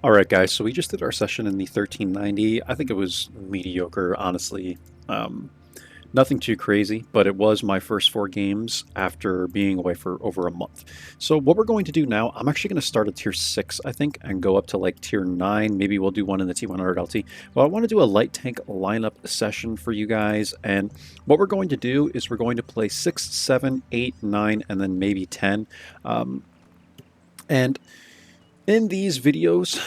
Alright guys, so we just did our session in the 1390. I think it was mediocre, honestly. Um, Nothing too crazy, but it was my first 4 games after being away for over a month. So what we're going to do now, I'm actually going to start at tier 6, I think, and go up to like tier 9. Maybe we'll do one in the T100 LT. Well, I want to do a light tank lineup session for you guys, and what we're going to do is we're going to play 6, 7, 8, 9, and then maybe 10. And in these videos,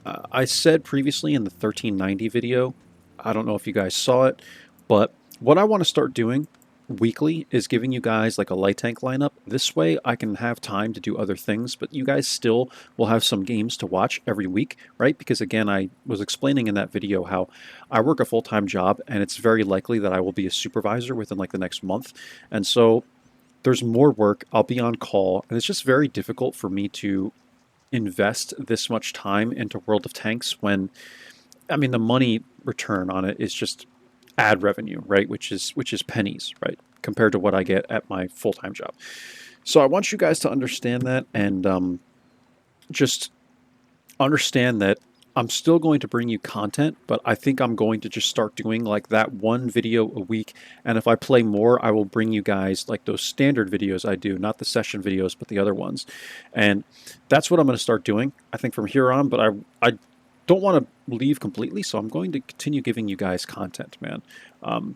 I said previously in the 1390 video, I don't know if you guys saw it, but what I want to start doing weekly is giving you guys like a light tank lineup. This way I can have time to do other things, but you guys still will have some games to watch every week, right? Because again, I was explaining in that video how I work a full-time job and it's very likely that I will be a supervisor within like the next month. And so there's more work, I'll be on call, and it's just very difficult for me to invest this much time into World of Tanks when, I mean, the money return on it is just ad revenue, right? Which is pennies, right, compared to what I get at my full time job. So I want you guys to understand that, and just understand that I'm still going to bring you content, but I think I'm going to just start doing like that one video a week. And if I play more, I will bring you guys like those standard videos I do, not the session videos, but the other ones. And that's what I'm going to start doing, I think, from here on. But I don't want to leave completely, so I'm going to continue giving you guys content, man,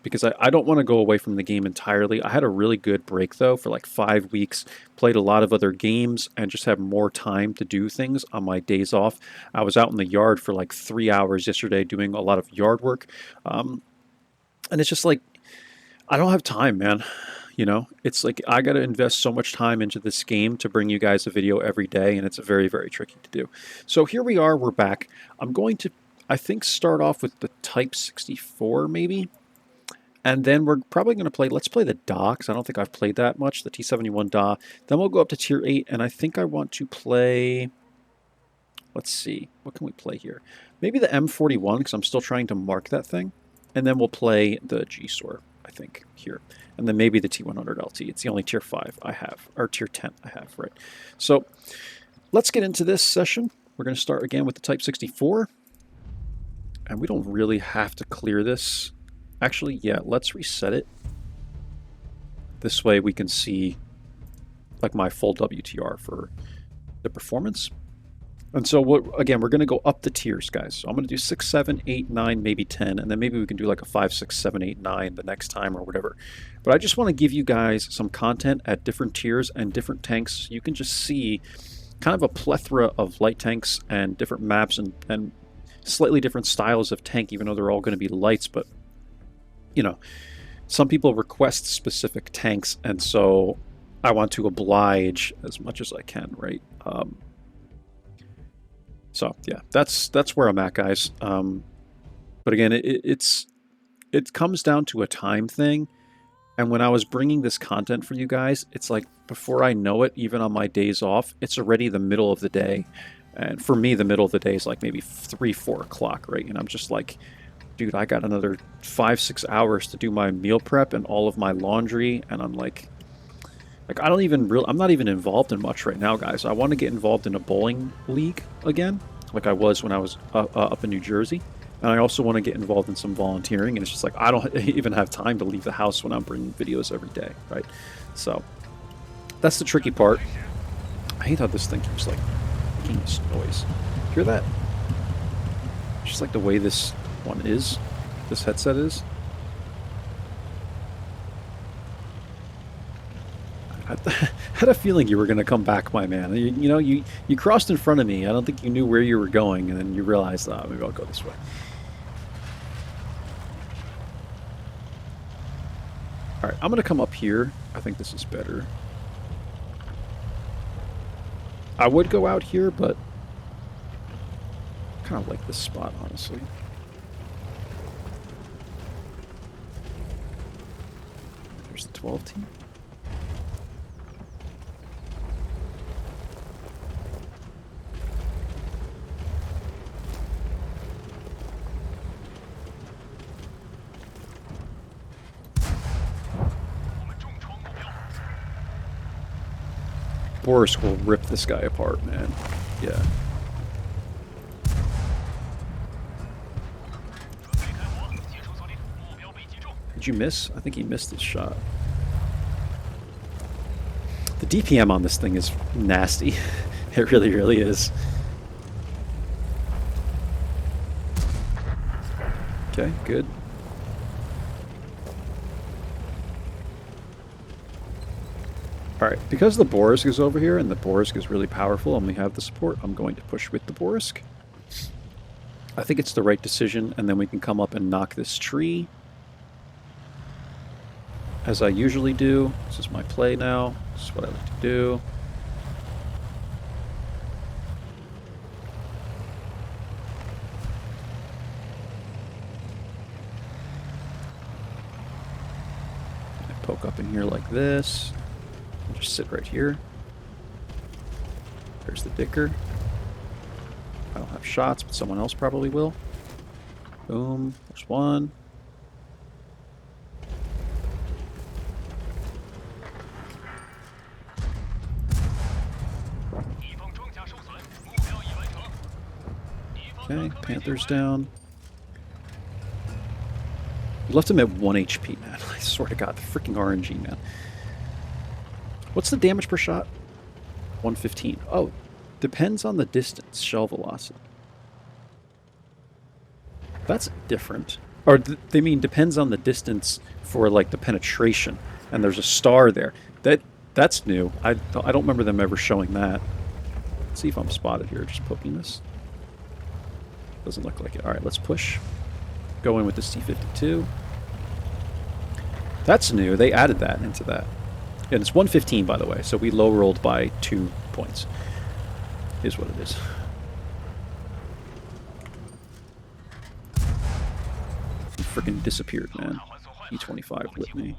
because I don't want to go away from the game entirely. I had a really good break, though, for like 5 weeks, played a lot of other games, and just have more time to do things on my days off. I was out in the yard for like 3 hours yesterday doing a lot of yard work, and it's just like, I don't have time, man. You know, it's like I got to invest so much time into this game to bring you guys a video every day, and it's very, very tricky to do. So here we are, we're back. I'm going to, I think, start off with the Type 64, maybe. And then we're probably going to play, let's play the DA, because I don't think I've played that much, the T71 DA. Then we'll go up to Tier 8, and I think I want to play, let's see, what can we play here? Maybe the M41, because I'm still trying to mark that thing. And then we'll play the Gsur, I think, here. And then maybe the T100 LT. It's the only tier 5 I have, or tier 10 I have, right? So let's get into this session. We're going to start again with the Type 64. And we don't really have to clear this. Actually, yeah, let's reset it. This way we can see like my full WTR for the performance. And so, again, we're going to go up the tiers, guys. So I'm going to do 6, 7, 8, 9, maybe 10, and then maybe we can do like a 5, 6, 7, 8, 9 the next time or whatever. But I just want to give you guys some content at different tiers and different tanks. You can just see kind of a plethora of light tanks and different maps and slightly different styles of tank, even though they're all going to be lights. But, you know, some people request specific tanks, and so I want to oblige as much as I can, right? So yeah, that's where I'm at, guys. But again, it comes down to a time thing. And when I was bringing this content for you guys, it's like before I know it, even on my days off, it's already the middle of the day. And for me, the middle of the day is like maybe 3, 4 o'clock, right? And I'm just like, dude, I got another 5, 6 hours to do my meal prep and all of my laundry, and I'm like I don't even I'm not even involved in much right now, guys. I want to get involved in a bowling league again, like I was when I was up in New Jersey. And I also want to get involved in some volunteering, and it's just like I don't even have time to leave the house when I'm bringing videos every day, right? So that's the tricky part. I hate how this thing keeps like making this noise. Hear that? Just like the way this one is, this headset is. I had a feeling you were going to come back, my man. You know, you crossed in front of me. I don't think you knew where you were going, and then you realized, oh, maybe I'll go this way. All right, I'm going to come up here. I think this is better. I would go out here, but I kind of like this spot, honestly. There's the 12 team. Boris will rip this guy apart, man. Yeah. Did you miss? I think he missed his shot. The DPM on this thing is nasty. It really, really is. Okay, good. Alright, because the Borisk is over here, and the Borisk is really powerful, and we have the support, I'm going to push with the Borisk. I think it's the right decision, and then we can come up and knock this tree. As I usually do. This is my play now. This is what I like to do. I poke up in here like this. I'll just sit right here. There's the Dicker. I don't have shots, but someone else probably will. Boom. There's one. Okay, Panther's down. We left him at 1 HP, man. I swear to God, the freaking RNG, man. What's the damage per shot? 115. Oh, depends on the distance, shell velocity. That's different. Or they mean depends on the distance for like the penetration, and there's a star there. That's new. I don't remember them ever showing that. Let's see if I'm spotted here, just poking this. Doesn't look like it. All right, let's push. Go in with the C52. That's new. They added that into that. And it's 115, by the way, so we low rolled by 2 points. Is what it is. He freaking disappeared, man. E25 lit me.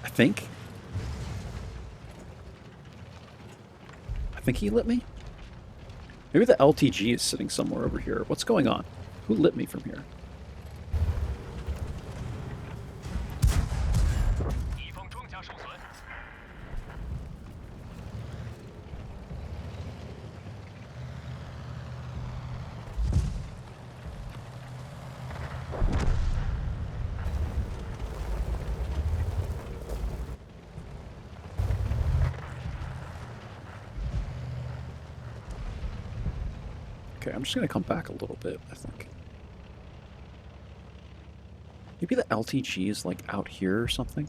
I think he lit me? Maybe the LTG is sitting somewhere over here. What's going on? Who lit me from here? Okay, I'm just going to come back a little bit, I think. Maybe the LTG is, like, out here or something?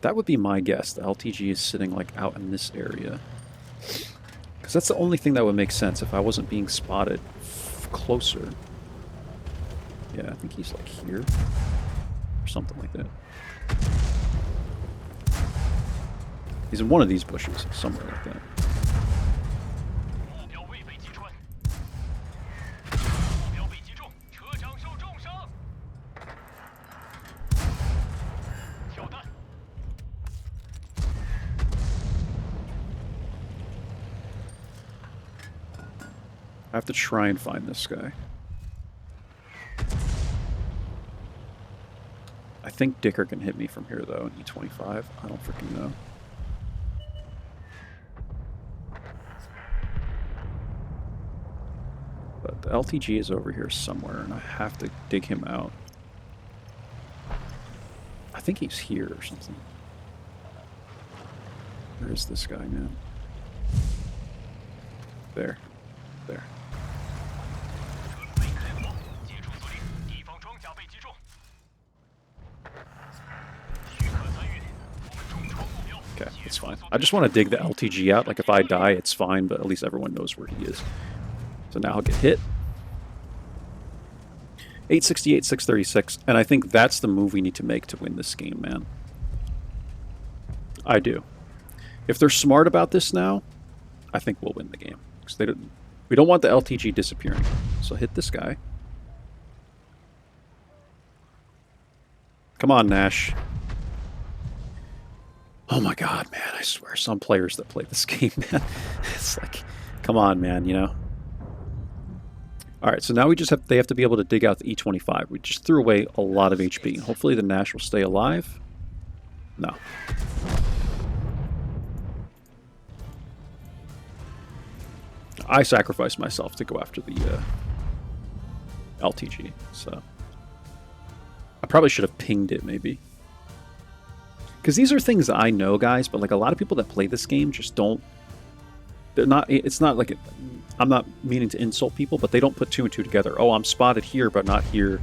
That would be my guess. The LTG is sitting, like, out in this area. Because that's the only thing that would make sense if I wasn't being spotted closer. Yeah, I think he's, like, here. Or something like that. He's in one of these bushes, somewhere like that. I have to try and find this guy. I think Dicker can hit me from here, though, in E25. I don't freaking know. But the LTG is over here somewhere, and I have to dig him out. I think he's here or something. Where is this guy, man? There. There. Okay, it's fine. I just want to dig the LTG out. Like, if I die, it's fine, but at least everyone knows where he is. So now I'll get hit. 868, 636, and I think that's the move we need to make to win this game, man. I do. If they're smart about this now, I think we'll win the game. Because we don't want the LTG disappearing. So hit this guy. Come on, Nash. Oh my god, man, I swear, some players that play this game, man, it's like, come on, man, you know? Alright, so now they have to be able to dig out the E25. We just threw away a lot of HP. Hopefully the Nash will stay alive. No. I sacrificed myself to go after the LTG. So I probably should have pinged it maybe. Because these are things I know, guys, but like a lot of people that play this game just don't. They're not. It's not like I'm not meaning to insult people, but they don't put 2 and 2 together. Oh, I'm spotted here, but not here.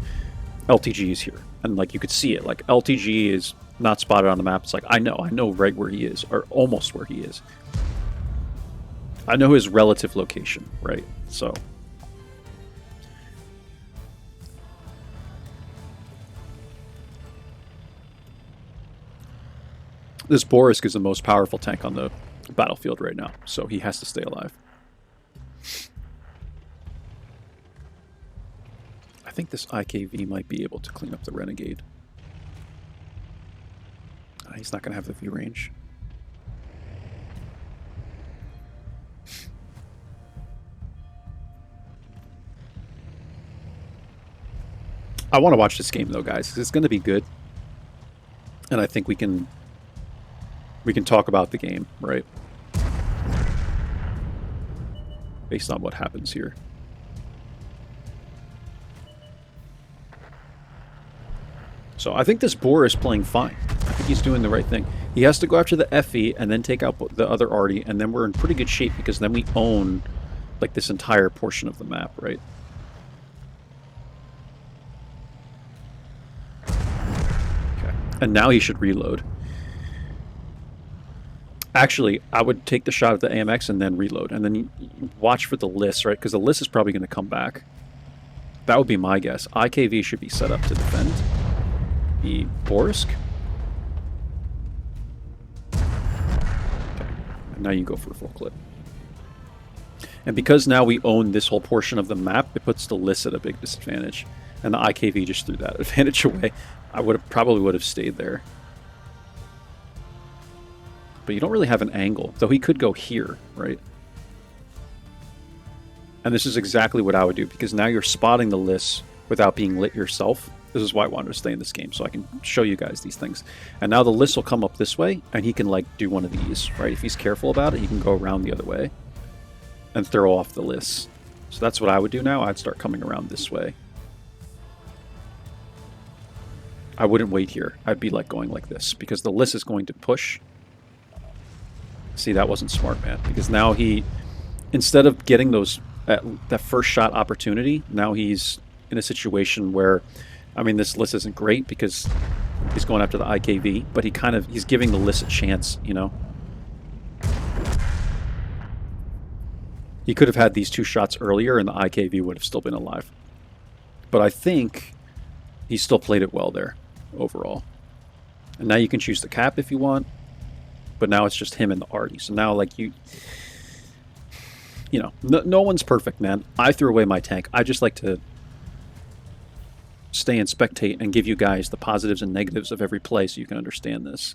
LTG is here, and like you could see it. Like LTG is not spotted on the map. It's like I know right where he is, or almost where he is. I know his relative location, right? So. This Boris is the most powerful tank on the battlefield right now, so he has to stay alive. I think this IKV might be able to clean up the Renegade. He's not going to have the view range. I want to watch this game though, guys, because it's going to be good. And I think we can talk about the game, right? Based on what happens here. So I think this Boar is playing fine. I think he's doing the right thing. He has to go after the FE and then take out the other arty, and then we're in pretty good shape because then we own like this entire portion of the map, right? Okay. And now he should reload. Actually, I would take the shot at the AMX and then reload, and then you watch for the list, right? Because the list is probably going to come back. That would be my guess. IKV should be set up to defend the Borsk. Okay, and now you go for a full clip. And because now we own this whole portion of the map, it puts the list at a big disadvantage. And the IKV just threw that advantage away. I probably would have stayed there. But you don't really have an angle, though he could go here, right? And this is exactly what I would do, because now you're spotting the lists without being lit yourself. This is why I wanted to stay in this game, so I can show you guys these things. And now the list will come up this way, and he can like do one of these, right? If he's careful about it, he can go around the other way and throw off the lists. So that's what I would do now. I'd start coming around this way. I wouldn't wait here. I'd be like going like this, because the list is going to push. See, that wasn't smart, man, because now he, instead of getting those that first shot opportunity, now he's in a situation where, I mean, this list isn't great because he's going after the IKV, but he's giving the list a chance, you know. He could have had these 2 shots earlier and the IKV would have still been alive. But I think he still played it well there overall. And now you can choose the cap if you want. But now it's just him and the arty. So now, like, you know, no one's perfect, man. I threw away my tank. I just like to stay and spectate and give you guys the positives and negatives of every play so you can understand this.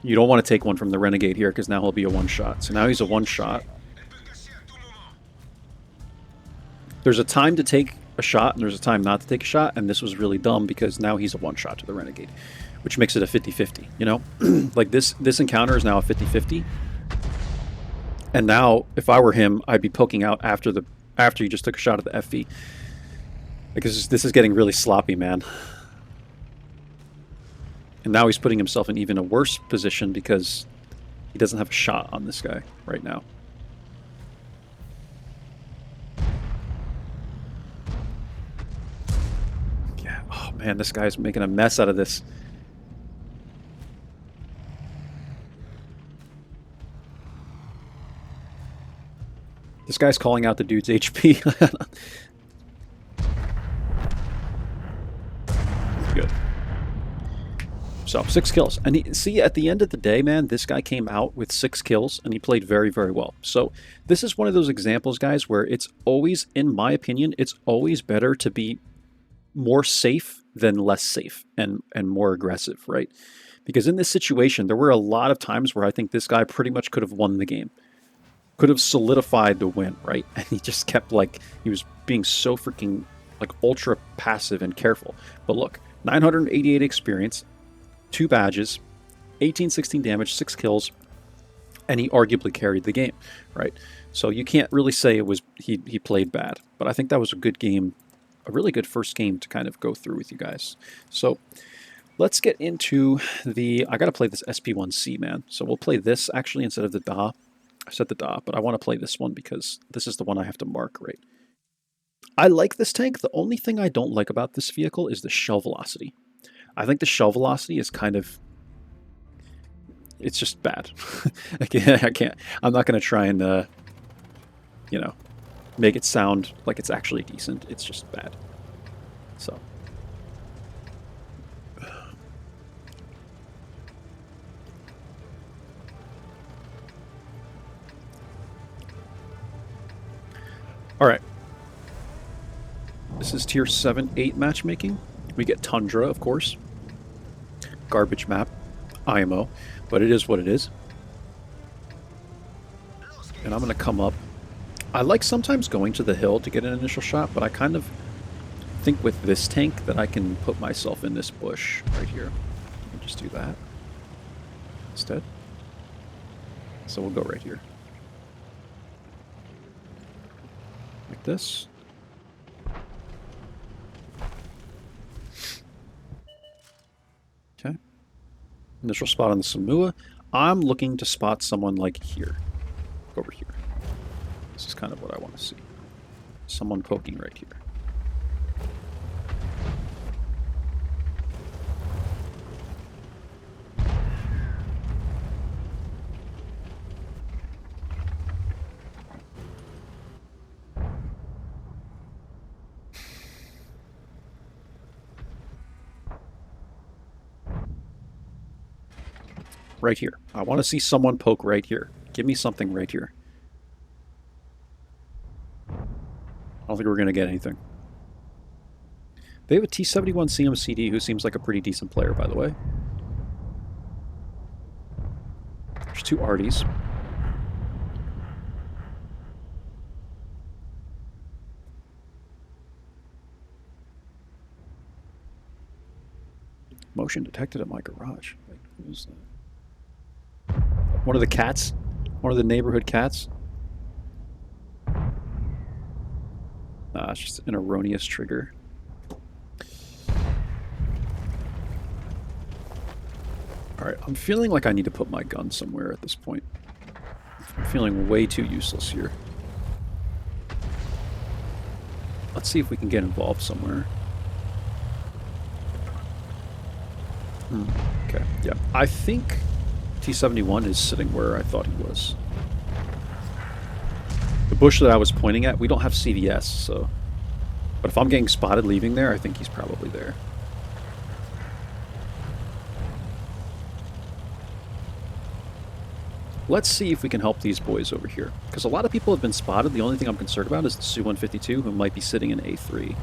You don't want to take one from the Renegade here because now he'll be a one-shot. So now he's a one-shot. There's a time to take a shot and there's a time not to take a shot, and this was really dumb because now he's a one-shot to the Renegade, which makes it a 50-50, you know? Like this encounter is now a 50-50. And now, if I were him, I'd be poking out after you just took a shot at the FV. Because this is getting really sloppy, man. And now he's putting himself in even a worse position because he doesn't have a shot on this guy right now. Yeah, oh man, this guy's making a mess out of this. This guy's calling out the dude's HP. Good. So, 6 kills. And see, at the end of the day, man, this guy came out with 6 kills, and he played very, very well. So, this is one of those examples, guys, where it's always, in my opinion, it's always better to be more safe than less safe and more aggressive, right? Because in this situation, there were a lot of times where I think this guy pretty much could have won the game. could have solidified the win, right? And he just kept like he was being so freaking like ultra passive and careful. But look, 988 experience, 2 badges, 1816 damage, 6 kills, and he arguably carried the game, right? So you can't really say it was he played bad, but I think that was a good game, a really good first game to kind of go through with you guys. So let's get into the, I got to play this SP1C, man. So we'll play this actually instead of the Da. I said the Da, but I want to play this one because this is the one I have to mark, right? I like this tank. The only thing I don't like about this vehicle is the shell velocity. I think the shell velocity is kind of, it's just bad. I can't, I'm not going to try and, you know, make it sound like it's actually decent. It's just bad. So. All right. This is tier 7, 8 matchmaking. We get Tundra, of course. Garbage map. IMO. But it is what it is. And I'm going to come up. I like sometimes going to the hill to get an initial shot, but I kind of think with this tank that I can put myself in this bush right here. I'll just do that instead. So we'll go right here. Like this. Okay. Initial spot on the Samua. I'm looking to spot someone like here. Over here. This is kind of what I want to see. Someone poking right here. Right here. I want to see someone poke right here. Give me something right here. I don't think we're going to get anything. They have a T71 CMCD who seems like a pretty decent player, by the way. There's 2 Arties. Motion detected at my garage. Wait, who's that? One of the cats? One of the neighborhood cats? It's just an erroneous trigger. Alright, I'm feeling like I need to put my gun somewhere at this point. I'm feeling way too useless here. Let's see if we can get involved somewhere. Okay, yeah. I think T71 is sitting where I thought he was. The bush that I was pointing at, we don't have CVS, so... But if I'm getting spotted leaving there, I think he's probably there. Let's see if we can help these boys over here. Because a lot of people have been spotted. The only thing I'm concerned about is the Su-152, who might be sitting in A3.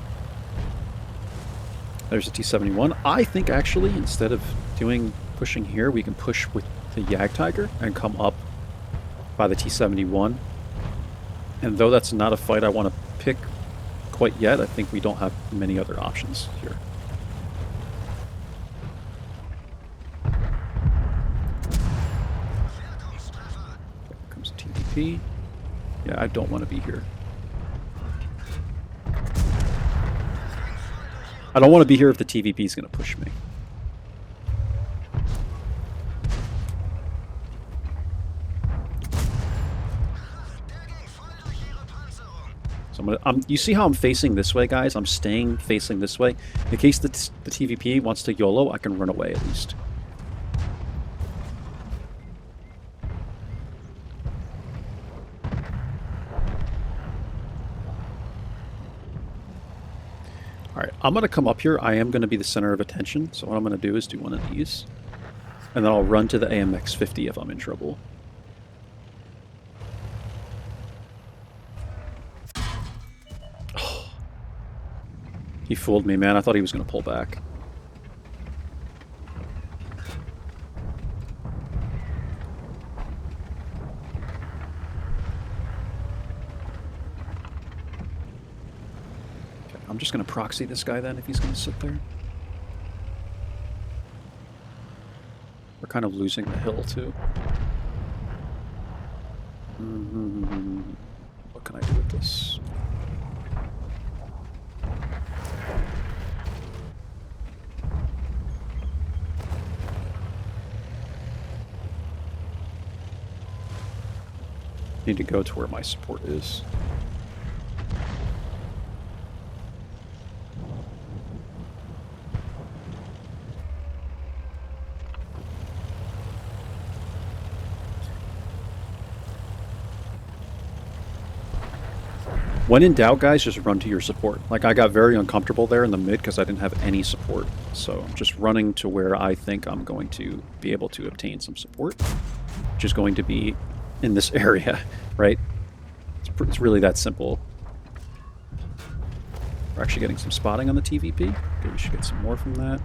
There's a T-71. I think, actually, instead of pushing here, we can push with the Jagdtiger and come up by the T-71. And though that's not a fight I want to pick quite yet, I think we don't have many other options here. Here comes TTP. Yeah, I don't want to be here. I don't want to be here if the TVP is going to push me. So you see how I'm facing this way, guys? I'm staying facing this way. In case the TVP wants to YOLO, I can run away at least. Alright, I'm going to come up here. I am going to be the center of attention. So what I'm going to do is do one of these. And then I'll run to the AMX-50 if I'm in trouble. Oh. He fooled me, man. I thought he was going to pull back. I'm just going to proxy this guy then if he's going to sit there. We're kind of losing the hill too. What can I do with this? Need to go to where my support is. When in doubt, guys, just run to your support. Like, I got very uncomfortable there in the mid because I didn't have any support. So I'm just running to where I think I'm going to be able to obtain some support, which is going to be in this area, right? It's really that simple. We're actually getting some spotting on the TVP. Okay, we should get some more from that.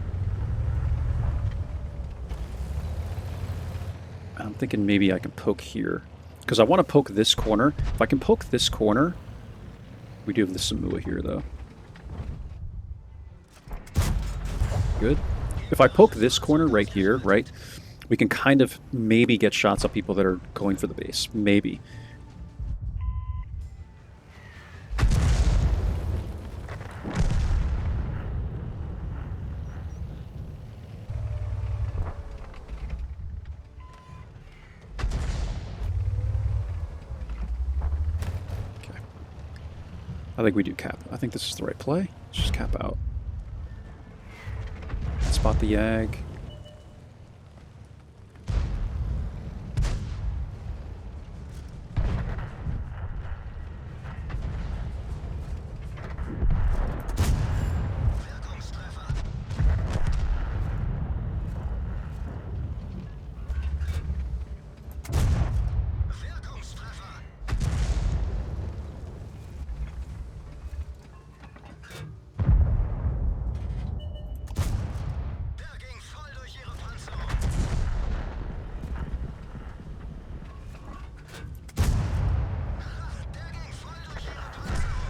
I'm thinking maybe I can poke here, because I want to poke this corner. If I can poke this corner... We do have the Samua here, though. Good. If I poke this corner right here, right, we can kind of maybe get shots at people that are going for the base. Maybe. I think we do cap. I think this is the right play. Let's just cap out. Spot the Yag.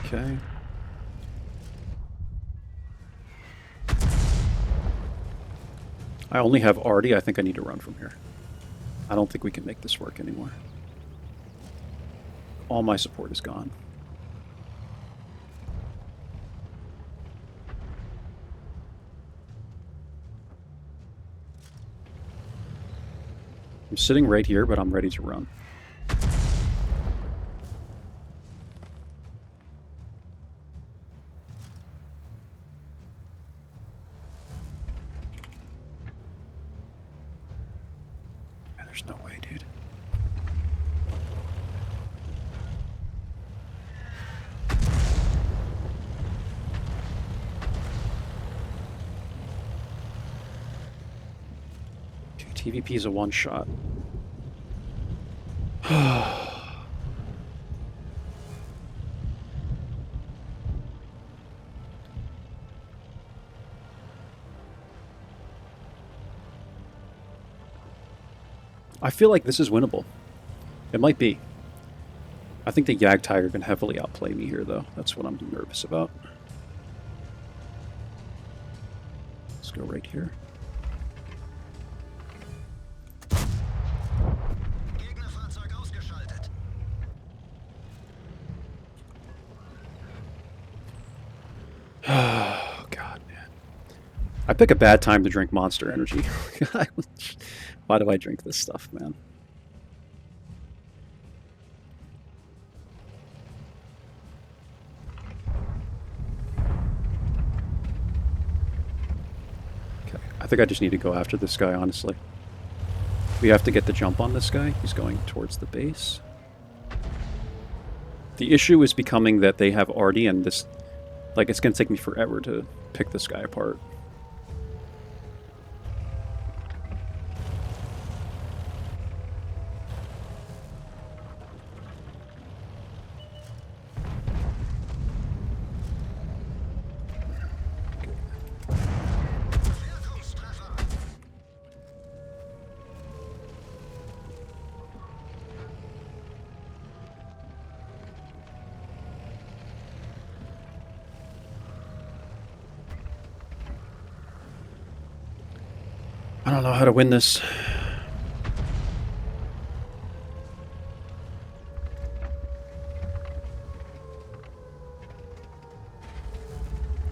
Okay. I only have Artie. I think I need to run from here. I don't think we can make this work anymore. All my support is gone. I'm sitting right here, but I'm ready to run. There's no way, dude. Okay, TVP is a one-shot. I feel like this is winnable. It might be. I think the Yag Tiger can heavily outplay me here, though. That's what I'm nervous about. Let's go right here. Oh, God, man. I pick a bad time to drink Monster Energy. Why do I drink this stuff, man? Okay, I think I just need to go after this guy, honestly. We have to get the jump on this guy. He's going towards the base. The issue is becoming that they have Artie, and this... Like, it's going to take me forever to pick this guy apart. I don't know how to win this.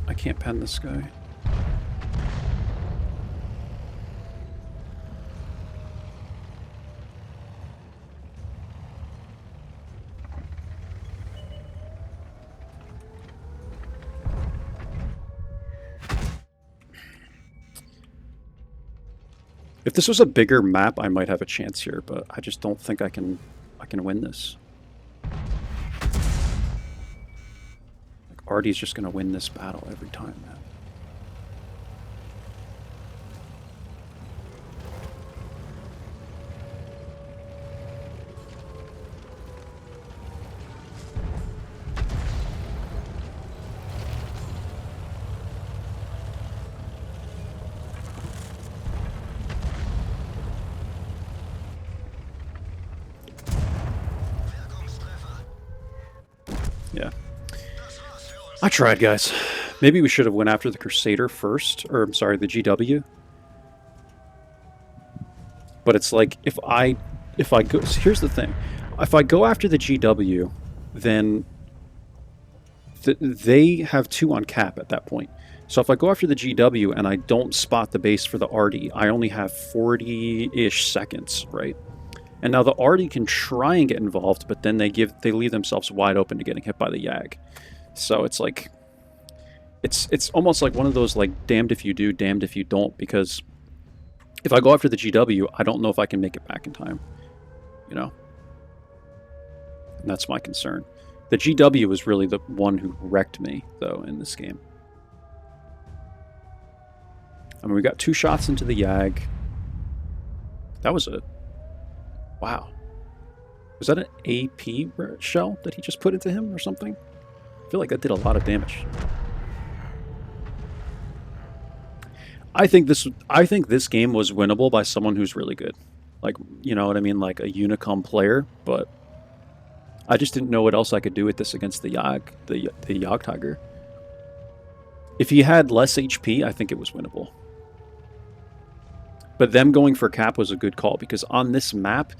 I can't pen this guy. If this was a bigger map, I might have a chance here, but I just don't think I can win this. Like, Artie's just gonna win this battle every time, man. Yeah. I tried, guys. Maybe we should have went after the Crusader first, or I'm sorry, the GW. But it's like if I go, so here's the thing. If I go after the GW, then they have 2 on cap at that point. So if I go after the GW and I don't spot the base for the Artie, I only have 40-ish seconds, right? And now the Artie can try and get involved, but then they leave themselves wide open to getting hit by the Yag. So it's like it's almost like one of those like damned if you do, damned if you don't, because if I go after the GW, I don't know if I can make it back in time. You know? And that's my concern. The GW was really the one who wrecked me, though, in this game. I mean, we got 2 shots into the Yag. That was a... Wow. Was that an AP shell that he just put into him or something? I feel like that did a lot of damage. I think this game was winnable by someone who's really good. Like, you know what I mean? Like a Unicom player, but I just didn't know what else I could do with this against the Yag, the Yag Tiger. If he had less HP, I think it was winnable. But them going for cap was a good call, because on this map,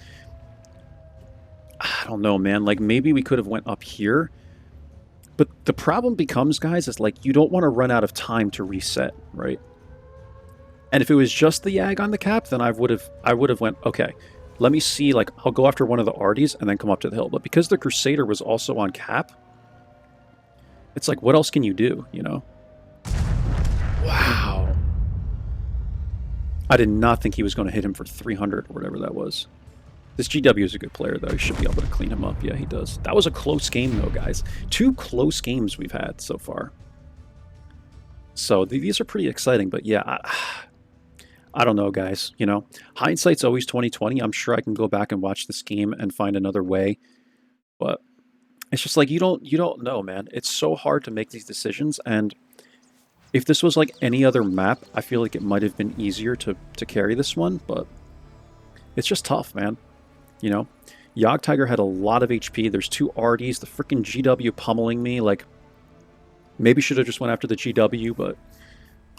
I don't know, man. Like, maybe we could have went up here. But the problem becomes, guys, is like, you don't want to run out of time to reset, right? And if it was just the Yag on the cap, then I would have went, okay, let me see, like, I'll go after one of the Arties and then come up to the hill. But because the Crusader was also on cap, it's like, what else can you do, you know? Wow. I did not think he was going to hit him for 300 or whatever that was. This GW is a good player, though. He should be able to clean him up. Yeah, he does. That was a close game, though, guys. 2 close games we've had so far. So these are pretty exciting, but yeah, I don't know, guys. You know, hindsight's always 20/20. I'm sure I can go back and watch this game and find another way, but it's just like you don't know, man. It's so hard to make these decisions, and if this was like any other map, I feel like it might have been easier to carry this one, but it's just tough, man. You know, Yog Tiger had a lot of HP. There's 2 Arties. The freaking GW pummeling me. Like, maybe should have just went after the GW, but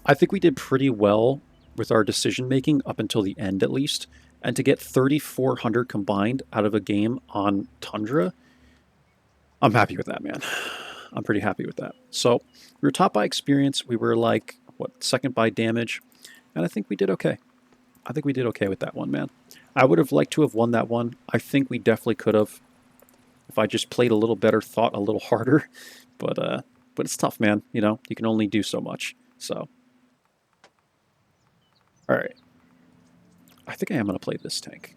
I think we did pretty well with our decision making up until the end, at least. And to get 3,400 combined out of a game on Tundra, I'm happy with that, man. I'm pretty happy with that. So we were top by experience. We were like, what, second by damage, and I think we did okay. I think we did okay with that one, man. I would have liked to have won that one. I think we definitely could have if I just played a little better, thought a little harder. But it's tough, man. You know, you can only do so much. So, all right. I think I am going to play this tank.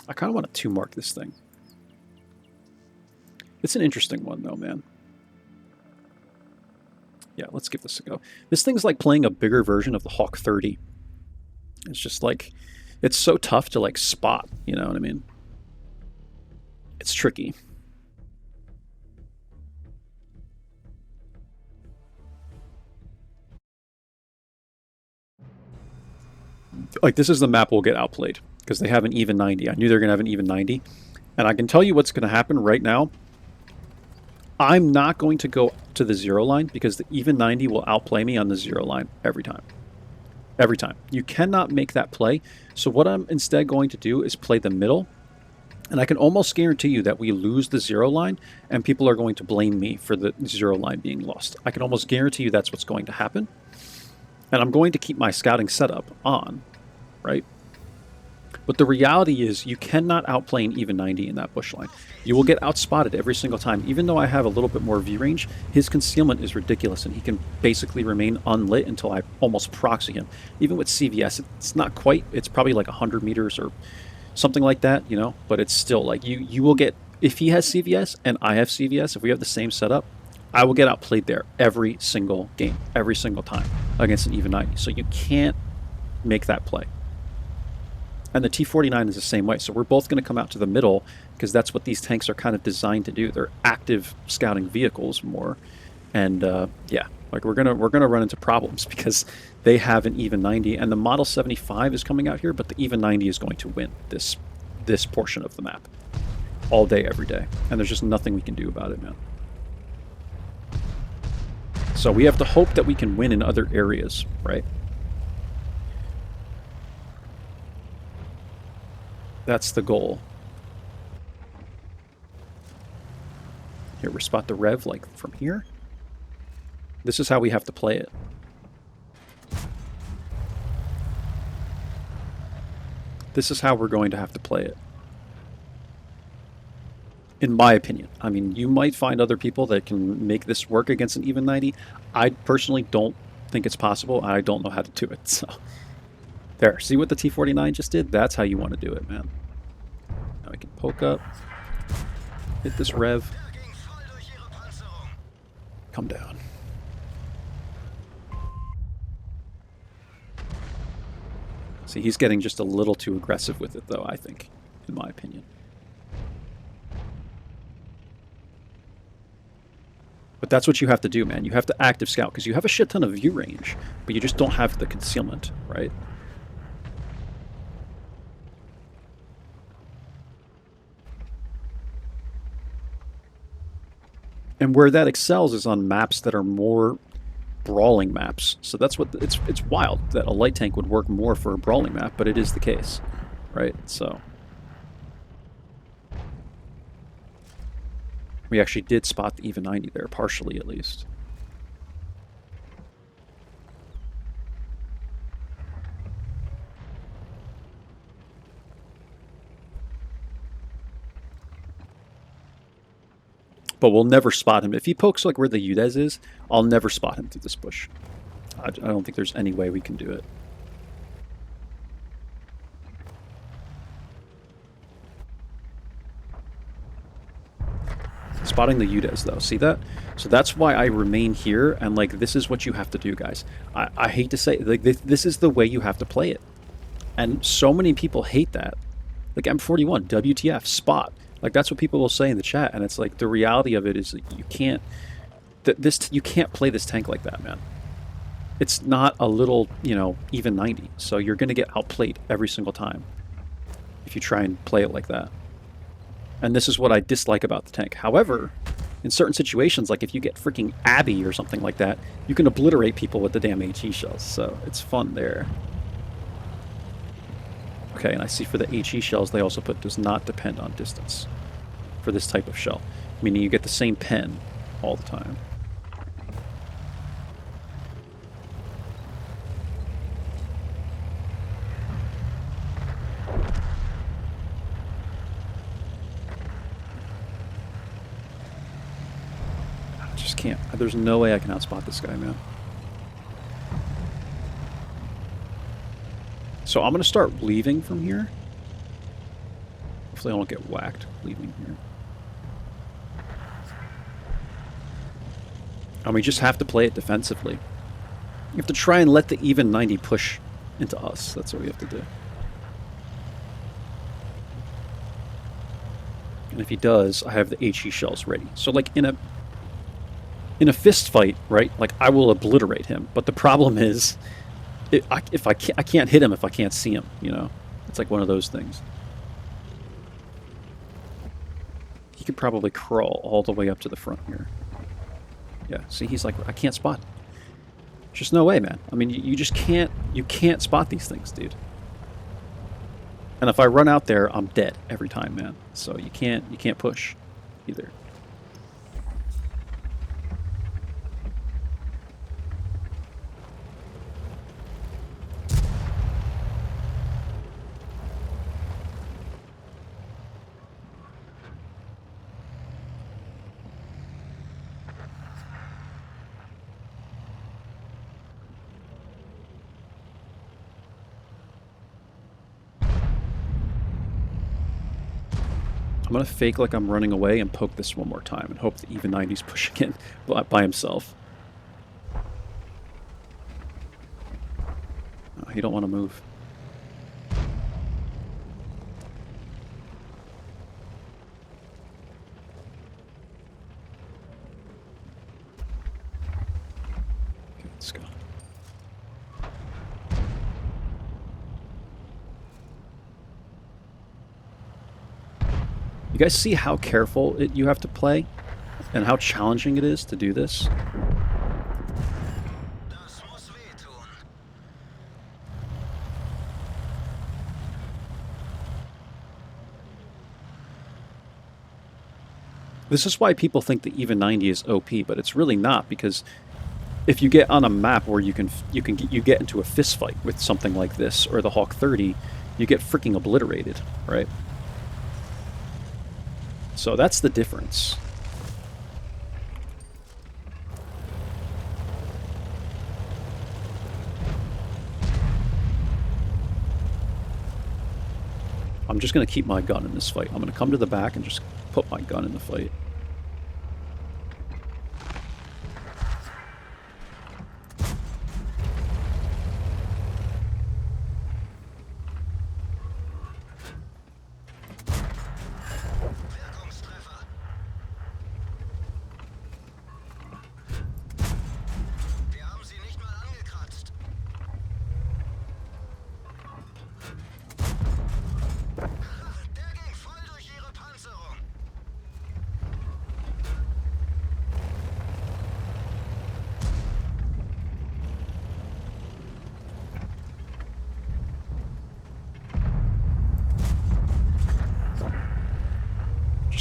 I kind of want to 2-mark this thing. It's an interesting one, though, man. Yeah, let's give this a go. This thing's like playing a bigger version of the Hawk 30. It's just like, it's so tough to like spot, you know what I mean? It's tricky. Like, this is the map we'll get outplayed, because they have an even 90. I knew they were going to have an even 90. And I can tell you what's going to happen right now. I'm not going to go to the 0 line, because the even 90 will outplay me on the 0 line every time. Every time. You cannot make that play. So what I'm instead going to do is play the middle. And I can almost guarantee you that we lose the 0 line and people are going to blame me for the 0 line being lost. I can almost guarantee you that's what's going to happen. And I'm going to keep my scouting setup on, right? But the reality is you cannot outplay an even 90 in that bush line. You will get outspotted every single time. Even though I have a little bit more view range, his concealment is ridiculous, and he can basically remain unlit until I almost proxy him. Even with CVS, it's not quite. It's probably like 100 meters or something like that, you know? But it's still like you will get, if he has CVS and I have CVS, if we have the same setup, I will get outplayed there every single game, every single time against an even 90. So you can't make that play. And the T-49 is the same way. So we're both going to come out to the middle because that's what these tanks are kind of designed to do. They're active scouting vehicles more. And yeah, like we're gonna run into problems because they have an even 90, and the Model 75 is coming out here, but the even 90 is going to win this portion of the map all day, every day. And there's just nothing we can do about it, man. So we have to hope that we can win in other areas, right? That's the goal. Here, we spot the rev, like, from here. This is how we have to play it. This is how we're going to have to play it. In my opinion. I mean, you might find other people that can make this work against an even 90. I personally don't think it's possible. I don't know how to do it, so... There, see what the T-49 just did? That's how you want to do it, man. Now we can poke up, hit this rev, come down. See, he's getting just a little too aggressive with it, though, I think, in my opinion. But that's what you have to do, man. You have to active scout, because you have a shit ton of view range, but you just don't have the concealment, right? And where that excels is on maps that are more brawling maps. So that's what it's wild that a light tank would work more for a brawling map, but it is the case, right? So we actually did spot the even 90 there, partially at least. But we'll never spot him. If he pokes like where the Udez is, I'll never spot him through this bush. I don't think there's any way we can do it. Spotting the Udez, though. See that? So that's why I remain here, and like this is what you have to do, guys. I hate to say it, like this is the way you have to play it. And so many people hate that. Like M41, WTF, spot. Like that's what people will say in the chat, and it's like the reality of it is that you can't you can't play this tank like that, man. It's not a little, you know, even 90. So you're going to get outplayed every single time if you try and play it like that. And this is what I dislike about the tank. However, in certain situations, like if you get freaking Abbey or something like that, you can obliterate people with the damn HE shells. So it's fun there. Okay, and I see for the HE shells, they also put does not depend on distance for this type of shell, meaning you get the same pen all the time. I just can't. There's no way I can outspot this guy, man. So I'm going to start leaving from here. Hopefully I won't get whacked leaving here. And we just have to play it defensively. You have to try and let the even 90 push into us. That's what we have to do. And if he does, I have the HE shells ready. So like in a fist fight, right? Like I will obliterate him. But the problem is, if I can't hit him if I can't see him, you know? It's like one of those things. He could probably crawl all the way up to the front here. Yeah, see, he's like, I can't spot. Just no way, man. I mean, you just can't, you can't spot these things, dude. And if I run out there, I'm dead every time, man. So you can't push either. I'm going to fake like I'm running away and poke this one more time and hope that even 90's pushing in by himself. Oh, he don't want to move. Okay, let's go. You guys see how careful you have to play and how challenging it is to do this? This is why people think the even 90 is OP, but it's really not, because if you get on a map where you get into a fist fight with something like this or the Hawk 30, you get freaking obliterated, right? So that's the difference. I'm just going to keep my gun in this fight. I'm going to come to the back and just put my gun in the fight.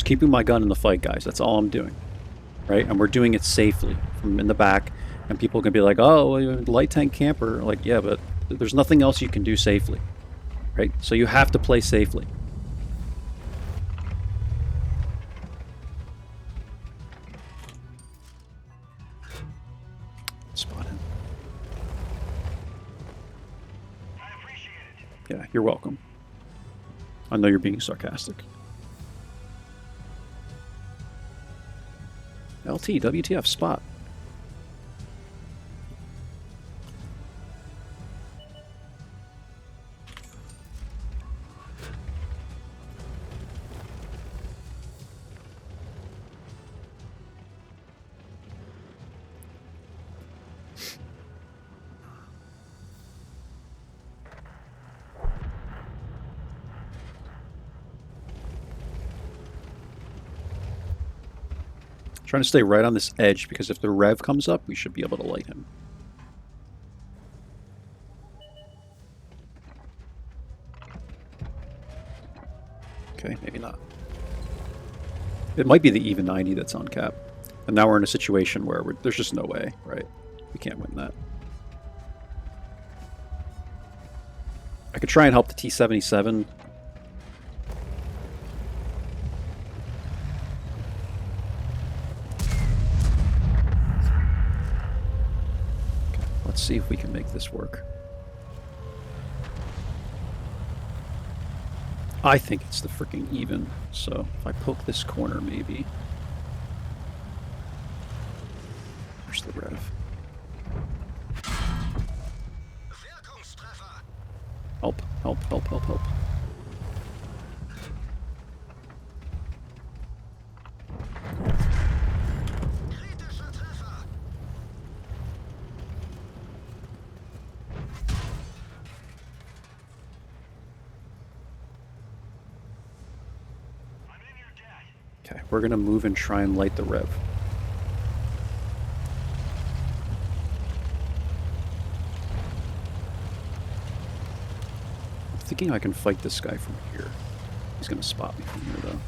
Keeping my gun in the fight, guys. That's all I'm doing, right? And we're doing it safely from in the back, and people can be like, oh, light tank camper. Like, yeah, but there's nothing else you can do safely, right? So you have to play safely. Spot him. I appreciate it. Yeah, you're welcome. I know you're being sarcastic. LT, WTF, spot. Trying to stay right on this edge, because if the rev comes up, we should be able to light him. Okay, maybe not. It might be the even 90 that's on cap. And now we're in a situation where there's just no way, right? We can't win that. I could try and help the T-77. Let's see if we can make this work. I think it's the freaking even, so if I poke this corner, maybe. Where's the rev? Help, help, help, help, help. Okay, we're gonna move and try and light the rev. thinking I can fight this guy from here. He's going to spot me from here, though.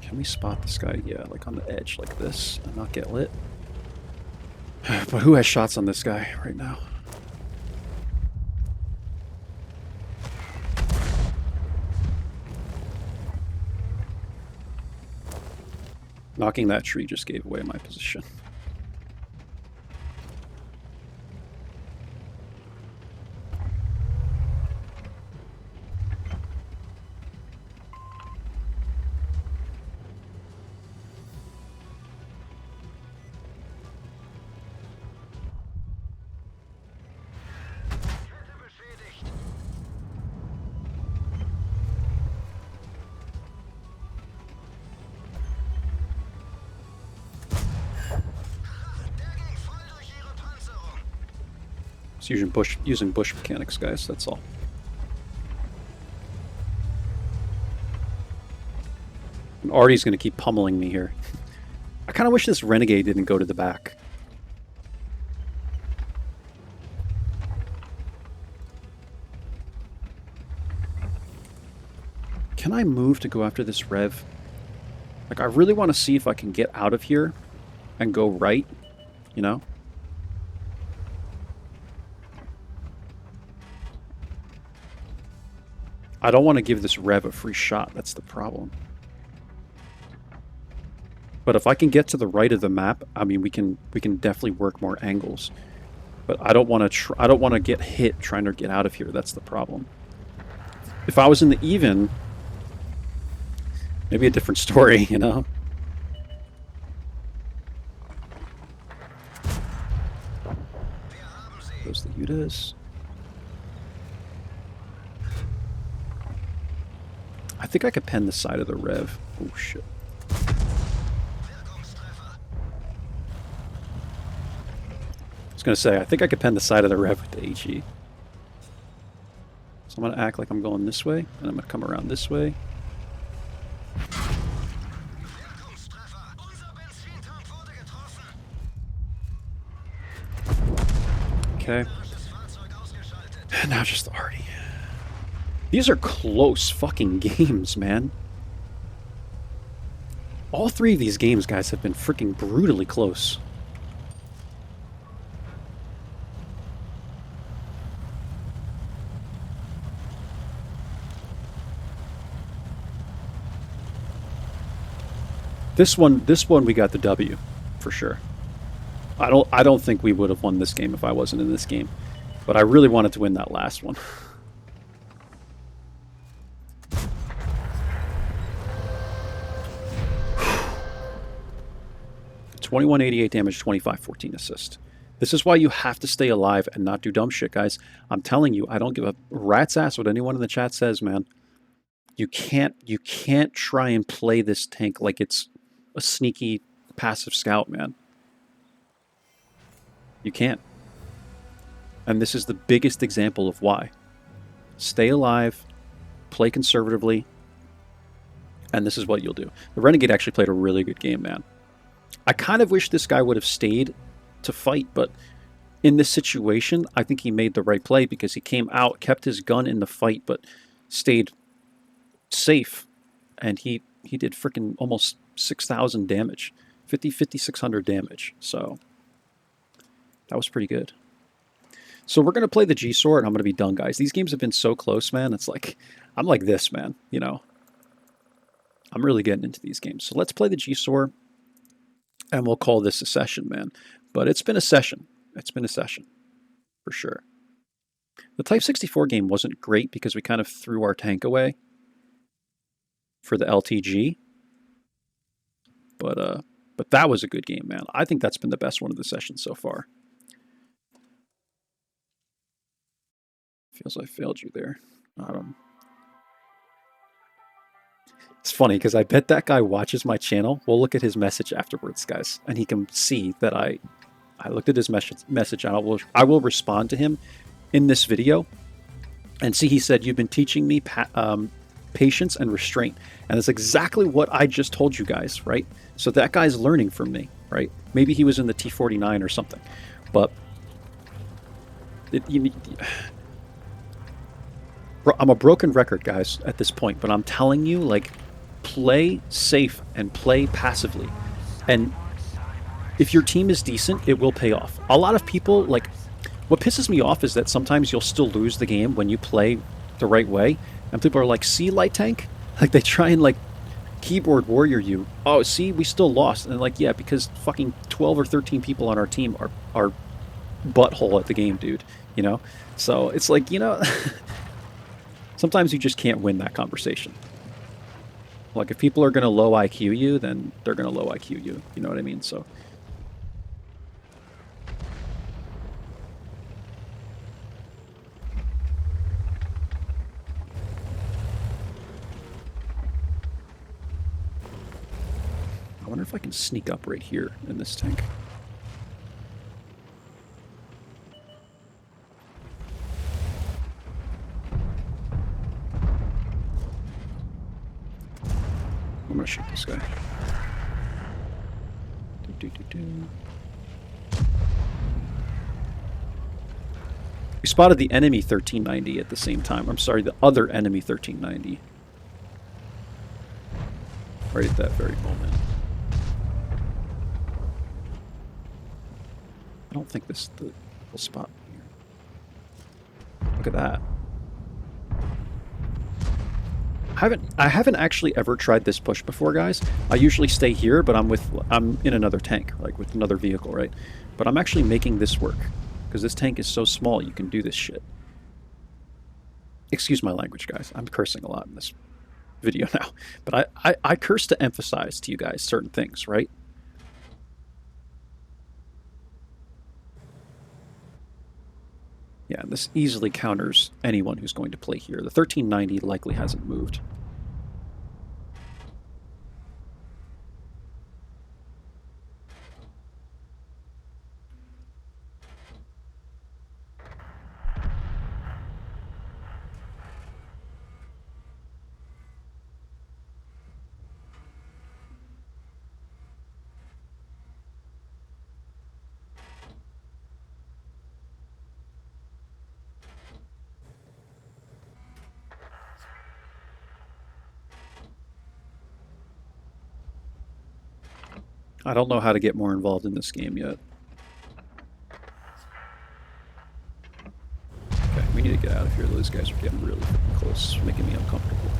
Can we spot this guy? Yeah, like on the edge like this and not get lit. But who has shots on this guy right now? Knocking that tree just gave away my position. It's using bush mechanics, guys, that's all. And Artie's going to keep pummeling me here. I kind of wish this Renegade didn't go to the back. Can I move to go after this Rev? Like, I really want to see if I can get out of here and go right, you know? I don't want to give this Rev a free shot, that's the problem. But if I can get to the right of the map, I mean, we can definitely work more angles. But I don't want to get hit trying to get out of here, that's the problem. If I was in the even, maybe a different story, you know? Those the Yutas. I think I could pen the side of the Rev. Oh shit. I was gonna say, I think I could pen the side of the Rev with the HE. So I'm gonna act like I'm going this way, and I'm gonna come around this way. Okay. And now just the Artie. These are close fucking games, man. All three of these games, guys, have been freaking brutally close. This one we got the W, for sure. I don't think we would have won this game if I wasn't in this game. But I really wanted to win that last one. 2188 damage, 2514 assist. This is why you have to stay alive and not do dumb shit, guys. I'm telling you, I don't give a rat's ass what anyone in the chat says, man. You can't try and play this tank like it's a sneaky passive scout, man. You can't. And this is the biggest example of why. Stay alive, play conservatively, and this is what you'll do. The Renegade actually played a really good game, man. I kind of wish this guy would have stayed to fight, but in this situation, I think he made the right play because he came out, kept his gun in the fight, but stayed safe. And he did freaking almost 6,000 damage. 5,600 damage. So that was pretty good. So we're going to play the Gsur, and I'm going to be done, guys. These games have been so close, man. It's like, I'm like this, man. You know, I'm really getting into these games. So let's play the Gsur. And we'll call this a session, man. But it's been a session. It's been a session, for sure. The Type 64 game wasn't great because we kind of threw our tank away for the LTG. But that was a good game, man. I think that's been the best one of the sessions so far. Feels I failed you there. It's funny because I bet that guy watches my channel. We'll look at his message afterwards, guys, and he can see that I looked at his message and I will respond to him in this video And see, he said, "You've been teaching me patience and restraint." And that's exactly what I just told you guys, right? So that guy's learning from me, right? Maybe he was in the T49 or something. But you, I'm a broken record, guys, at this point. But I'm telling you, like, play safe and play passively. And if your team is decent, it will pay off. A lot of people, like, what pisses me off is that sometimes you'll still lose the game when you play the right way. And people are like, see, light tank? Like, they try and, like, keyboard warrior you. Oh, see, we still lost. And, like, yeah, because fucking 12 or 13 people on our team are butthole at the game, dude. You know? So it's like, you know, sometimes you just can't win that conversation. Like, if people are going to low IQ you, then they're going to low IQ you. You know what I mean? So. I wonder if I can sneak up right here in this tank. I'm gonna shoot this guy. We spotted the enemy 1390 at the same time. I'm sorry, the other enemy 1390. Right at that very moment. I don't think this will spot me here. Look at that. I haven't actually ever tried this push before, guys. I usually stay here, but I'm in another tank, like with another vehicle, right? But I'm actually making this work because this tank is so small. You can do this shit. Excuse my language, guys. I'm cursing a lot in this video now, but I curse to emphasize to you guys certain things, right? Yeah, this easily counters anyone who's going to play here. The 1390 likely hasn't moved. I don't know how to get more involved in this game yet. Okay, we need to get out of here. Those guys are getting really close, making me uncomfortable.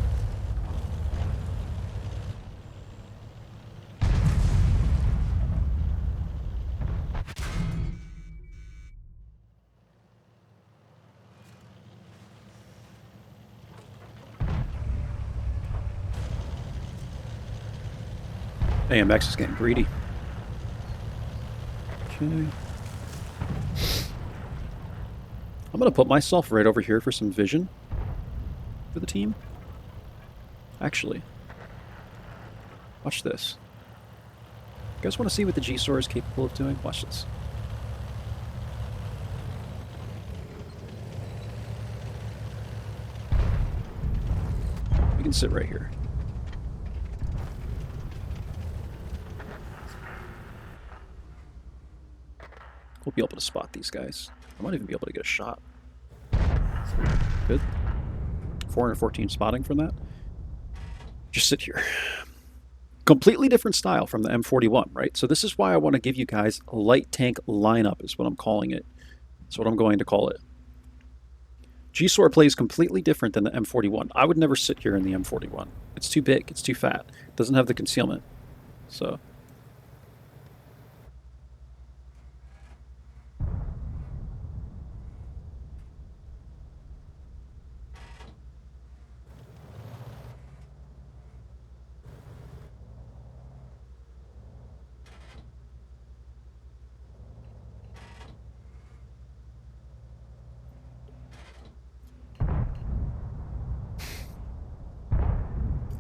AMX is getting greedy. Okay. I'm going to put myself right over here for some vision for the team. Actually, watch this. You guys want to see what the Gsur is capable of doing? Watch this. We can sit right here. We'll be able to spot these guys. I might even be able to get a shot. Good. 414 spotting from that. Just sit here. Completely different style from the M41, right? So this is why I want to give you guys a light tank lineup is what I'm calling it. That's what I'm going to call it. Gsur plays completely different than the M41. I would never sit here in the M41. It's too big. It's too fat. It doesn't have the concealment. So...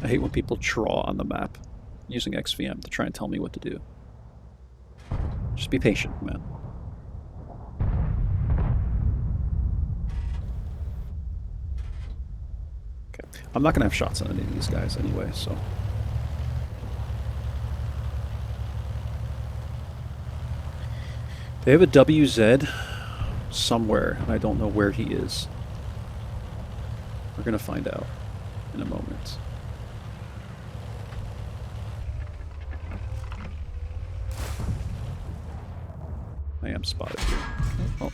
I hate when people draw on the map using XVM to try and tell me what to do. Just be patient, man. I'm not going to have shots on any of these guys anyway, so... They have a WZ somewhere, and I don't know where he is. We're going to find out in a moment. I am spotted here. Well,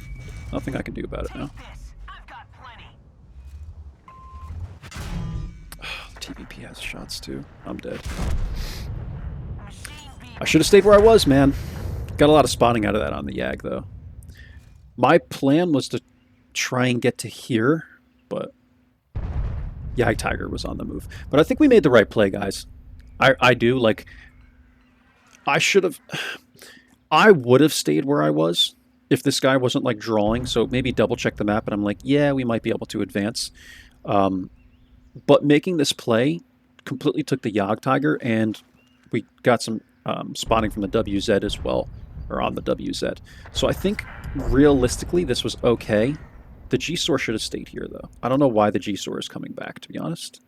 nothing I can do about it now. TVP has shots too. I'm dead. I should have stayed where I was, man. Got a lot of spotting out of that on the Yag, though. My plan was to try and get to here, but Yag Tiger was on the move. But I think we made the right play, guys. I do. Like, I should have... I would have stayed where I was if this guy wasn't, like, drawing. So maybe double-check the map, and I'm like, yeah, we might be able to advance. But making this play completely took the Yag Tiger, and we got some spotting from the WZ as well, or on the WZ. So I think, realistically, this was okay. The Gsur should have stayed here, though. I don't know why the Gsur is coming back, to be honest.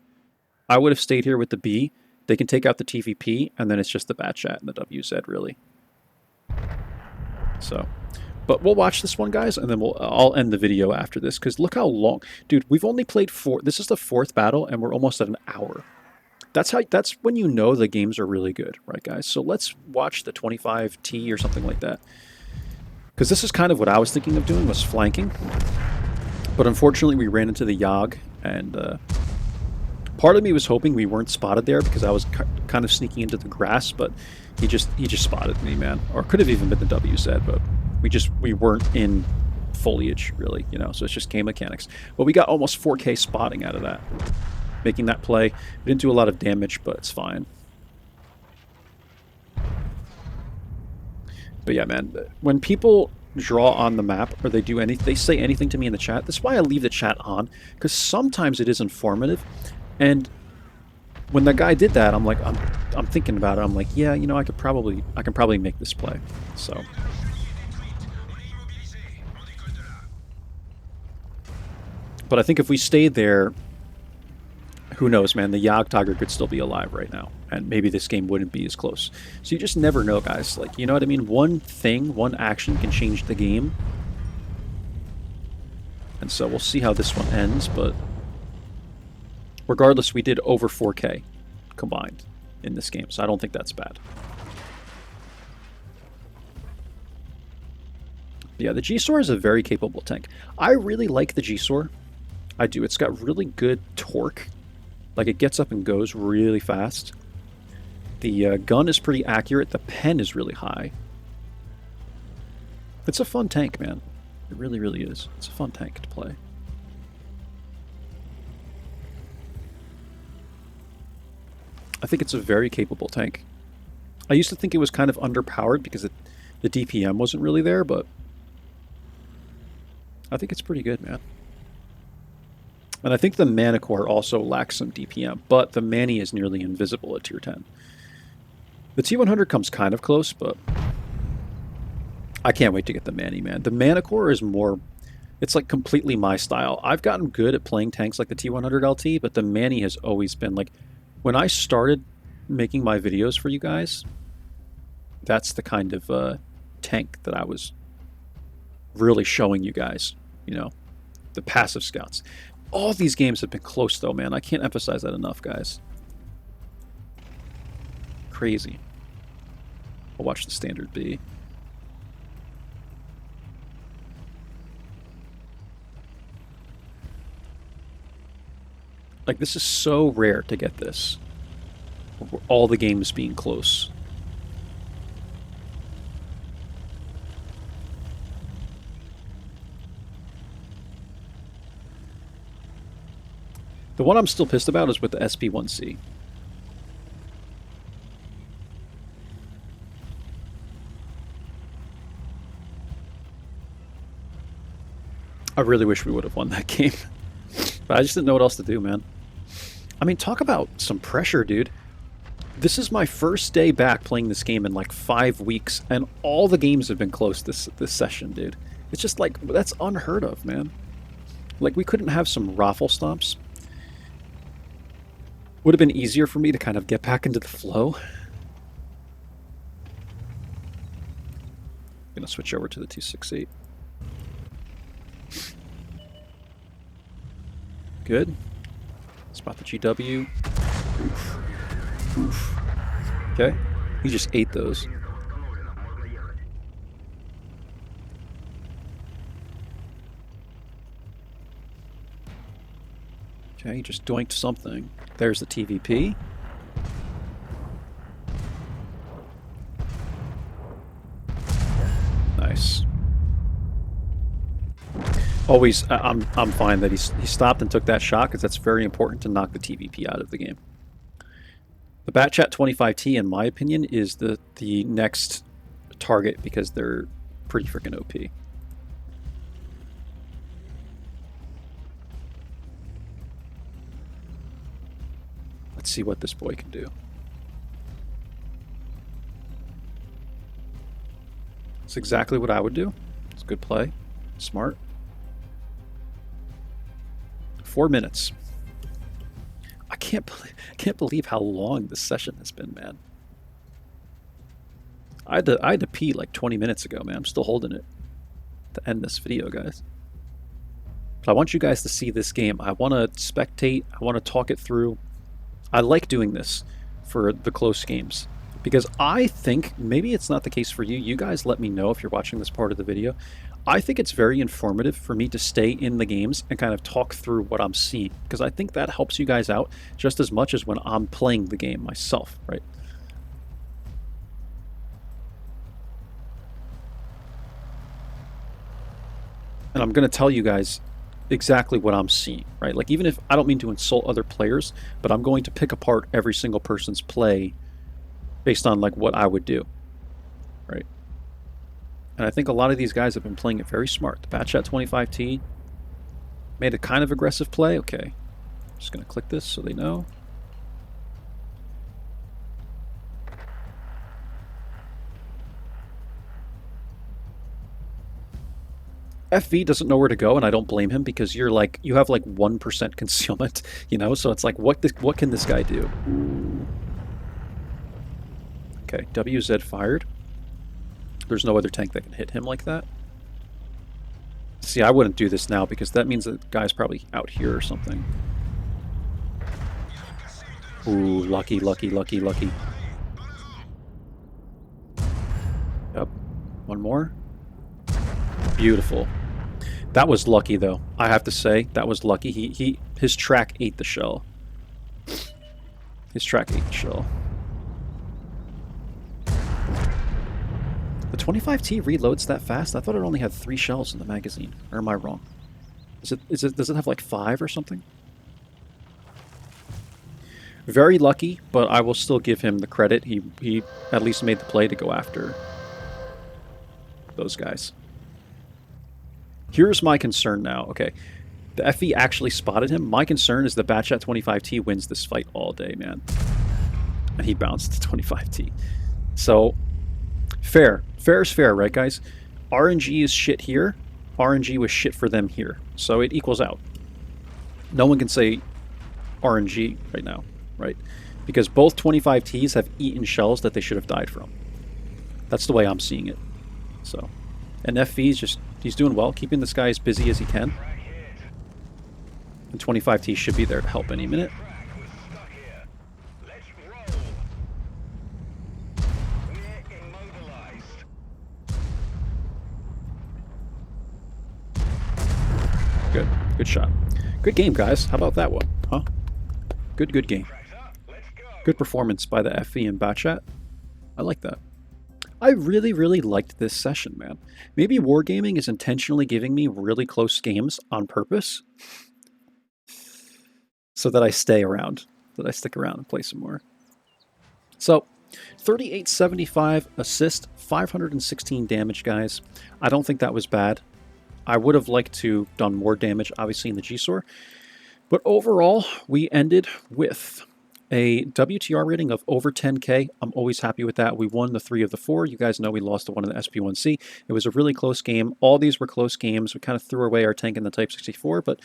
I would have stayed here with the B. They can take out the TVP, and then it's just the Bat Chat and the WZ, really. So, but we'll watch this one, guys, and then I'll end the video after this, because look how long... Dude, we've only played 4... This is the 4th battle, and we're almost at an hour. That's when you know the games are really good, right, guys? So let's watch the 25T or something like that. Because this is kind of what I was thinking of doing, was flanking. But unfortunately, we ran into the Yag, and part of me was hoping we weren't spotted there, because I was kind of sneaking into the grass, but he just spotted me, man. Or it could have even been the WZ, but we weren't in foliage, really, you know, so it's just game mechanics. But we got almost 4K spotting out of that. Making that play. We didn't do a lot of damage, but it's fine. But yeah, man, when people draw on the map, or they do anything, they say anything to me in the chat, that's why I leave the chat on, because sometimes it is informative. And when the guy did that, I'm like, I'm thinking about it. I'm like, yeah, you know, I can probably make this play. So. But I think if we stayed there, who knows, man, the Yag Tiger could still be alive right now, and maybe this game wouldn't be as close. So you just never know, guys. Like, you know what I mean? One thing, one action can change the game. And so we'll see how this one ends, but regardless, we did over 4K combined in this game, so I don't think that's bad. Yeah, the Gsur is a very capable tank. I really like the Gsur. I do. It's got really good torque. Like, it gets up and goes really fast. The gun is pretty accurate. The pen is really high. It's a fun tank, man. It really, really is. It's a fun tank to play. I think it's a very capable tank. I used to think it was kind of underpowered because the DPM wasn't really there, but I think it's pretty good, man. And I think the Mana Core also lacks some DPM, but the Manny is nearly invisible at tier 10. The T100 comes kind of close, but I can't wait to get the Manny, man. The Mana Core is more... It's like completely my style. I've gotten good at playing tanks like the T100 LT, but the Manny has always been like... When I started making my videos for you guys, that's the kind of tank that I was really showing you guys, you know, the passive scouts. All these games have been close, though, man. I can't emphasize that enough, guys. Crazy. I'll watch the standard B. Like, this is so rare to get this. All the games being close. The one I'm still pissed about is with the SP1C. I really wish we would have won that game. But I just didn't know what else to do, man. I mean, talk about some pressure, dude. This is my first day back playing this game in like 5 weeks, and all the games have been close this session, dude. It's just like, that's unheard of, man. Like, we couldn't have some raffle stomps. Would have been easier for me to kind of get back into the flow. I'm going to switch over to the 268. Good. Spot the GW. Oof. Oof. Okay. He just ate those. Okay, he just doinked something. There's the TVP. Nice. Always, I'm fine that he stopped and took that shot, because that's very important to knock the TVP out of the game. The Batchat 25T, in my opinion, is the next target, because they're pretty freaking OP. Let's see what this boy can do. It's exactly what I would do. It's a good play. Smart. 4 minutes. I can't believe how long this session has been, man. I had to pee like 20 minutes ago, man. I'm still holding it to end this video, guys. But I want you guys to see this game. I want to spectate. I want to talk it through. I like doing this for the close games, because I think, maybe it's not the case for you. You guys let me know if you're watching this part of the video. I think it's very informative for me to stay in the games and kind of talk through what I'm seeing, because I think that helps you guys out just as much as when I'm playing the game myself, right? And I'm going to tell you guys exactly what I'm seeing, right? Like, even if I don't mean to insult other players, but I'm going to pick apart every single person's play based on like what I would do, right? And I think a lot of these guys have been playing it very smart. The Batchat 25T made a kind of aggressive play. Okay, I'm just going to click this so they know. FV doesn't know where to go, and I don't blame him, because you have like 1% concealment, you know? So it's like, what can this guy do? Okay, WZ fired. There's no other tank that can hit him like that. See, I wouldn't do this now, because that means that guy's probably out here or something. Ooh, lucky, lucky, lucky, lucky. Yep. One more. Beautiful. That was lucky, though. I have to say, that was lucky. His track ate the shell. His track ate the shell. The 25T reloads that fast? I thought it only had 3 shells in the magazine. Or am I wrong? Does it have like 5 or something? Very lucky, but I will still give him the credit. He at least made the play to go after those guys. Here's my concern now. Okay, the FE actually spotted him. My concern is the Batchat 25T wins this fight all day, man. And he bounced the 25T. So, fair. Fair is fair, right, guys? RNG is shit here. RNG was shit for them here. So it equals out. No one can say RNG right now, right? Because both 25Ts have eaten shells that they should have died from. That's the way I'm seeing it. So, and FV is just, he's doing well, keeping this guy as busy as he can. And 25T should be there to help any minute. Good. Good shot. Good game, guys. How about that one? Huh? Good game. Good performance by the FE and Batchat. I like that. I really, really liked this session, man. Maybe Wargaming is intentionally giving me really close games on purpose so that I stay around, that I stick around and play some more. So, 3875 assist, 516 damage, guys. I don't think that was bad. I would have liked to done more damage, obviously, in the Gsur. But overall, we ended with a WTR rating of over 10K. I'm always happy with that. We won the 3 of the 4. You guys know we lost the 1 in the SP1C. It was a really close game. All these were close games. We kind of threw away our tank in the Type 64, but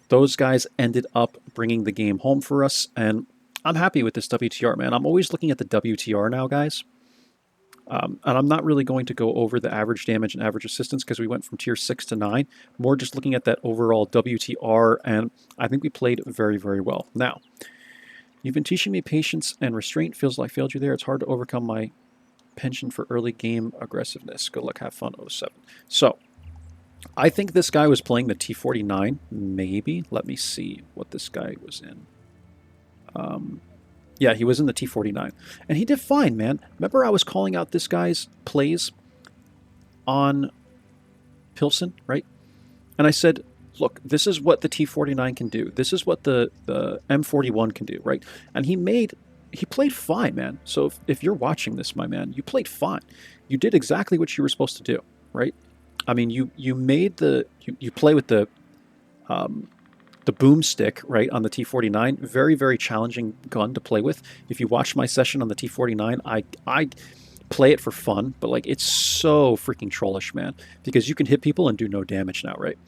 those guys ended up bringing the game home for us. And I'm happy with this WTR, man. I'm always looking at the WTR now, guys. And I'm not really going to go over the average damage and average assistance because we went from tier 6 to 9. More just looking at that overall WTR, and I think we played very, very well. Now, you've been teaching me patience and restraint. Feels like I failed you there. It's hard to overcome my penchant for early game aggressiveness. Good luck, have fun, 07. So, I think this guy was playing the T49, maybe. Let me see what this guy was in. Yeah, he was in the T49. And he did fine, man. Remember I was calling out this guy's plays on Pilsen, right? And I said, look, this is what the T49 can do. This is what the M41 can do, right? And he played fine, man. So if you're watching this, my man, you played fine. You did exactly what you were supposed to do, right? I mean, you made you play with the boomstick, right, on the T49. Very, very challenging gun to play with. If you watch my session on the T49, I play it for fun, but like it's so freaking trollish, man, because you can hit people and do no damage now, right?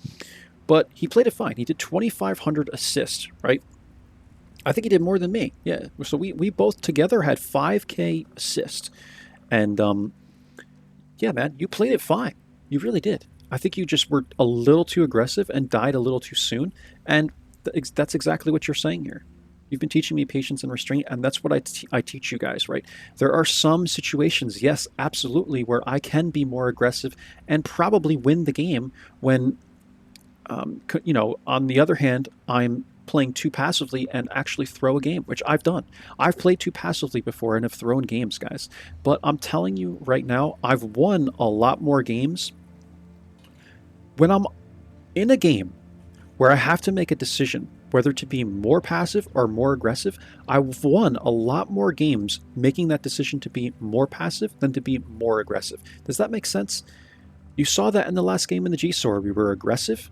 But he played it fine. He did 2,500 assists, right? I think he did more than me. Yeah. So we both together had 5K assists. And yeah, man, you played it fine. You really did. I think you just were a little too aggressive and died a little too soon. And that's exactly what you're saying here. You've been teaching me patience and restraint, and that's what I teach you guys, right? There are some situations, yes, absolutely, where I can be more aggressive and probably win the game when, you know, on the other hand, I'm playing too passively and actually throw a game, which I've done. I've played too passively before and have thrown games, guys. But I'm telling you right now, I've won a lot more games when I'm in a game where I have to make a decision whether to be more passive or more aggressive. I've won a lot more games making that decision to be more passive than to be more aggressive. Does that make sense? You saw that in the last game in the Gsur. We were aggressive.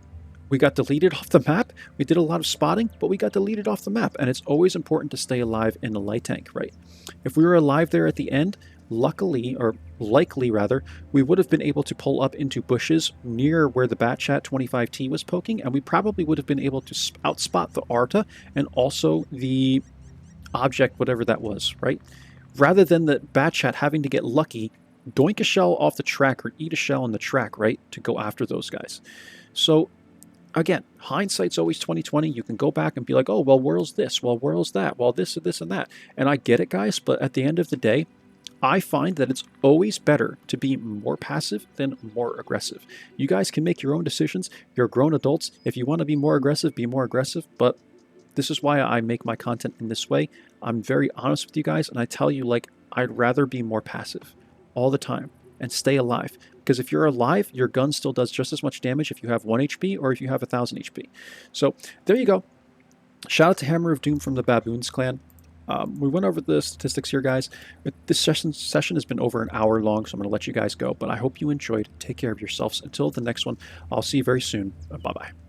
We got deleted off the map. We did a lot of spotting, but we got deleted off the map. And it's always important to stay alive in the light tank, right? If we were alive there at the end, luckily, or likely rather, we would have been able to pull up into bushes near where the Batchat 25T was poking, and we probably would have been able to outspot the Arta and also the object, whatever that was, right? Rather than the Batchat having to get lucky, doink a shell off the track or eat a shell on the track, right, to go after those guys. So again, hindsight's always 2020. You can go back and be like, oh, well, Whirls this, well, Whirls that, well, this and that. And I get it, guys, but at the end of the day, I find that it's always better to be more passive than more aggressive. You guys can make your own decisions. You're grown adults. If you want to be more aggressive, but this is why I make my content in this way. I'm very honest with you guys, and I tell you, like, I'd rather be more passive all the time and stay alive. Because if you're alive, your gun still does just as much damage if you have 1 HP or if you have 1,000 HP. So there you go. Shout out to Hammer of Doom from the Baboons clan. We went over the statistics here, guys. This session has been over an hour long, so I'm going to let you guys go. But I hope you enjoyed. Take care of yourselves. Until the next one, I'll see you very soon. Bye-bye.